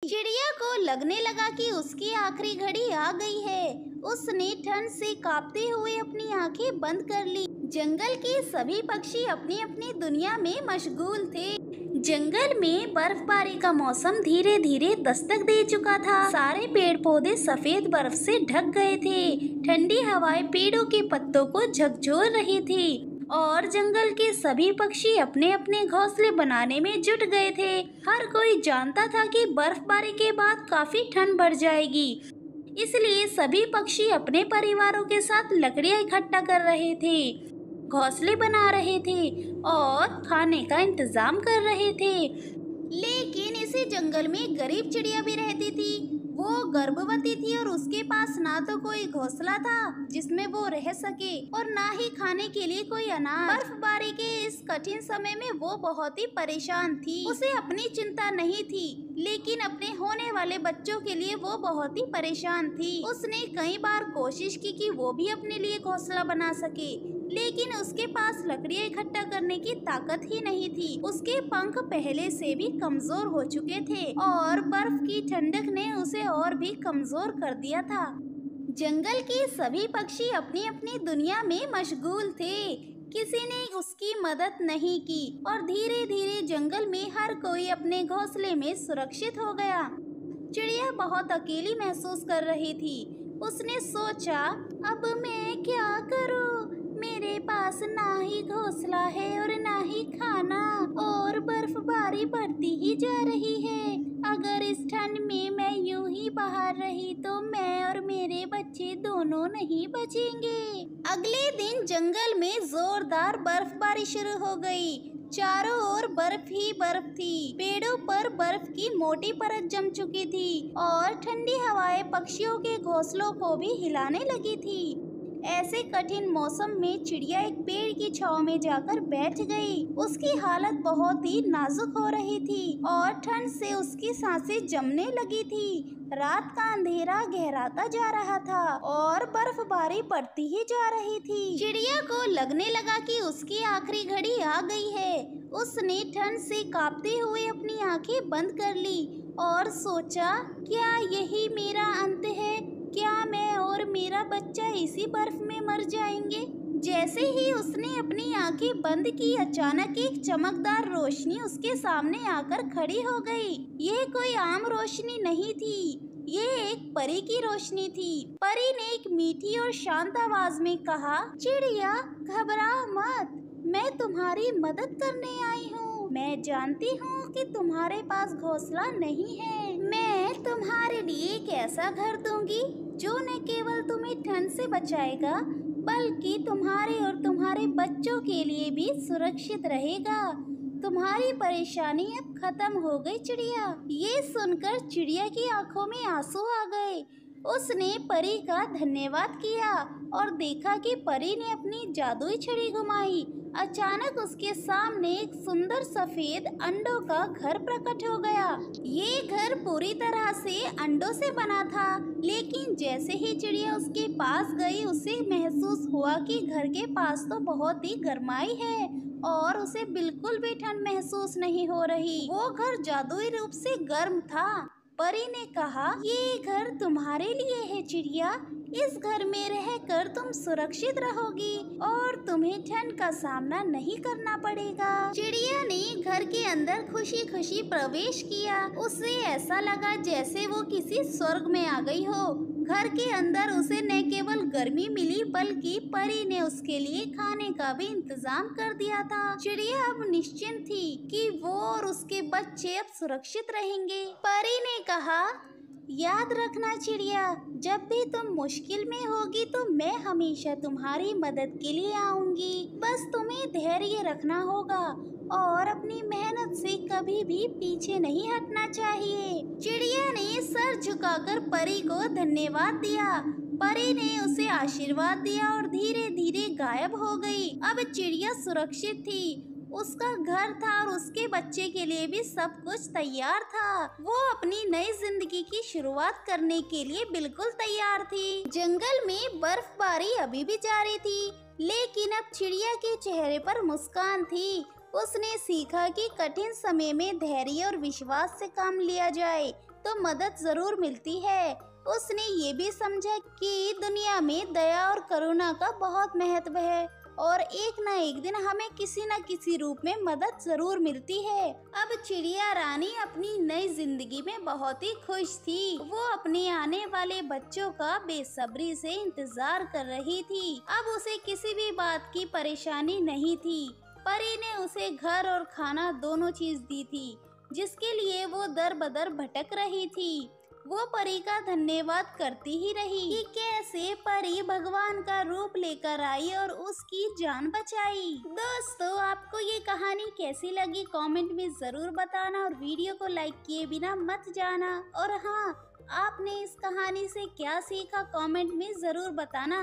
चिड़िया को लगने लगा कि उसकी आखिरी घड़ी आ गई है। उसने ठंड से कांपते हुए अपनी आंखें बंद कर ली। जंगल के सभी पक्षी अपनी अपनी दुनिया में मशगूल थे। जंगल में बर्फबारी का मौसम धीरे धीरे दस्तक दे चुका था। सारे पेड़ पौधे सफेद बर्फ से ढक गए थे। ठंडी हवाएं पेड़ों के पत्तों को झकझोर रही थी और जंगल के सभी पक्षी अपने अपने घोंसले बनाने में जुट गए थे। हर कोई जानता था कि बर्फबारी के बाद काफी ठंड बढ़ जाएगी, इसलिए सभी पक्षी अपने परिवारों के साथ लकड़ियां इकट्ठा कर रहे थे, घोंसले बना रहे थे और खाने का इंतजाम कर रहे थे। लेकिन इसी जंगल में गरीब चिड़िया भी रहती थी। वो गर्भवती थी और उसके पास ना तो कोई घोंसला था जिसमें वो रह सके और ना ही खाने के लिए कोई अनाज। बर्फबारी के इस कठिन समय में वो बहुत ही परेशान थी। उसे अपनी चिंता नहीं थी, लेकिन अपने होने वाले बच्चों के लिए वो बहुत ही परेशान थी। उसने कई बार कोशिश की कि वो भी अपने लिए घोंसला बना सके, लेकिन उसके पास लकड़ियां इकट्ठा करने की ताकत ही नहीं थी। उसके पंख पहले से भी कमजोर हो चुके थे और बर्फ की ठंडक ने उसे और भी कमजोर कर दिया था। जंगल के सभी पक्षी अपनी अपनी दुनिया में मशगूल थे। किसी ने उसकी मदद नहीं की और धीरे धीरे जंगल में हर कोई अपने घोंसले में सुरक्षित हो गया। चिड़िया बहुत अकेली महसूस कर रही थी। उसने सोचा, अब मैं क्या करूं? मेरे पास ना ही घोंसला है और ना ही खाना, और बर्फबारी बढ़ती ही जा रही है। अगर इस ठंड में मैं यूं ही बाहर रही तो मैं और मेरे बच्चे दोनों नहीं बचेंगे। अगले दिन जंगल में जोरदार बर्फबारी शुरू हो गई। चारों ओर बर्फ ही बर्फ थी। पेड़ों पर बर्फ की मोटी परत जम चुकी थी और ठंडी हवाएं पक्षियों के घोंसलों को भी हिलाने लगी थी। ऐसे कठिन मौसम में चिड़िया एक पेड़ की छांव में जाकर बैठ गई। उसकी हालत बहुत ही नाजुक हो रही थी और ठंड से उसकी सांसें जमने लगी थी। रात का अंधेरा गहराता जा रहा था और बर्फबारी बढ़ती ही जा रही थी। चिड़िया को लगने लगा कि उसकी आखिरी घड़ी आ गई है। उसने ठंड से कांपते हुए अपनी आंखें बंद कर ली और सोचा, क्या यही मेरा अंत है? क्या मैं और मेरा बच्चा इसी बर्फ में मर जाएंगे? जैसे ही उसने अपनी आंखें बंद की, अचानक एक चमकदार रोशनी उसके सामने आकर खड़ी हो गई। यह कोई आम रोशनी नहीं थी, ये एक परी की रोशनी थी। परी ने एक मीठी और शांत आवाज में कहा, चिड़िया घबराओ मत, मैं तुम्हारी मदद करने आई हूँ। मैं जानती हूँ कि तुम्हारे पास घोंसला नहीं है। मैं तुम्हारे लिए एक ऐसा घर दूंगी जो न केवल तुम्हें ठंड से बचाएगा, बल्कि तुम्हारे और तुम्हारे बच्चों के लिए भी सुरक्षित रहेगा। तुम्हारी परेशानी अब खत्म हो गई चिड़िया। ये सुनकर चिड़िया की आंखों में आंसू आ गए। उसने परी का धन्यवाद किया और देखा कि परी ने अपनी जादुई छड़ी घुमाई। अचानक उसके सामने एक सुंदर सफेद अंडों का घर प्रकट हो गया। ये घर पूरी तरह से अंडों से बना था, लेकिन जैसे ही चिड़िया उसके पास गई, उसे महसूस हुआ कि घर के पास तो बहुत ही गर्माई है और उसे बिल्कुल भी ठंड महसूस नहीं हो रही। वो घर जादुई रूप से गर्म था। परी ने कहा, ये घर तुम्हारे लिए है चिड़िया। इस घर में रहकर तुम सुरक्षित रहोगी और तुम्हें ठंड का सामना नहीं करना पड़ेगा। चिड़िया ने घर के अंदर खुशी खुशी प्रवेश किया। उसे ऐसा लगा जैसे वो किसी स्वर्ग में आ गई हो। घर के अंदर उसे न केवल गर्मी मिली, बल्कि परी ने उसके लिए खाने का भी इंतजाम कर दिया था। चिड़िया अब निश्चिंत थी कि वो और उसके बच्चे अब सुरक्षित रहेंगे। परी ने कहा, याद रखना चिड़िया, जब भी तुम मुश्किल में होगी तो मैं हमेशा तुम्हारी मदद के लिए आऊंगी। बस तुम्हें धैर्य रखना होगा और अपनी मेहनत से कभी भी पीछे नहीं हटना चाहिए। चिड़िया ने सर झुकाकर परी को धन्यवाद दिया। परी ने उसे आशीर्वाद दिया और धीरे धीरे गायब हो गई। अब चिड़िया सुरक्षित थी, उसका घर था और उसके बच्चे के लिए भी सब कुछ तैयार था। वो अपनी नई जिंदगी की शुरुआत करने के लिए बिल्कुल तैयार थी। जंगल में बर्फबारी अभी भी जारी थी, लेकिन अब चिड़िया के चेहरे पर मुस्कान थी। उसने सीखा कि कठिन समय में धैर्य और विश्वास से काम लिया जाए। तो मदद जरूर मिलती है। उसने ये भी समझा कि दुनिया में दया और करुणा का बहुत महत्व है और एक न एक दिन हमें किसी न किसी रूप में मदद जरूर मिलती है। अब चिड़िया रानी अपनी नई जिंदगी में बहुत ही खुश थी। वो अपने आने वाले बच्चों का बेसब्री से इंतजार कर रही थी। अब उसे किसी भी बात की परेशानी नहीं थी। परी ने उसे घर और खाना दोनों चीज दी थी, जिसके लिए वो दर बदर भटक रही थी। वो परी का धन्यवाद करती ही रही कि कैसे परी भगवान का रूप लेकर आई और उसकी जान बचाई। दोस्तों, आपको ये कहानी कैसी लगी कमेंट में जरूर बताना और वीडियो को लाइक किए बिना मत जाना। और हाँ, आपने इस कहानी से क्या सीखा कमेंट में जरूर बताना।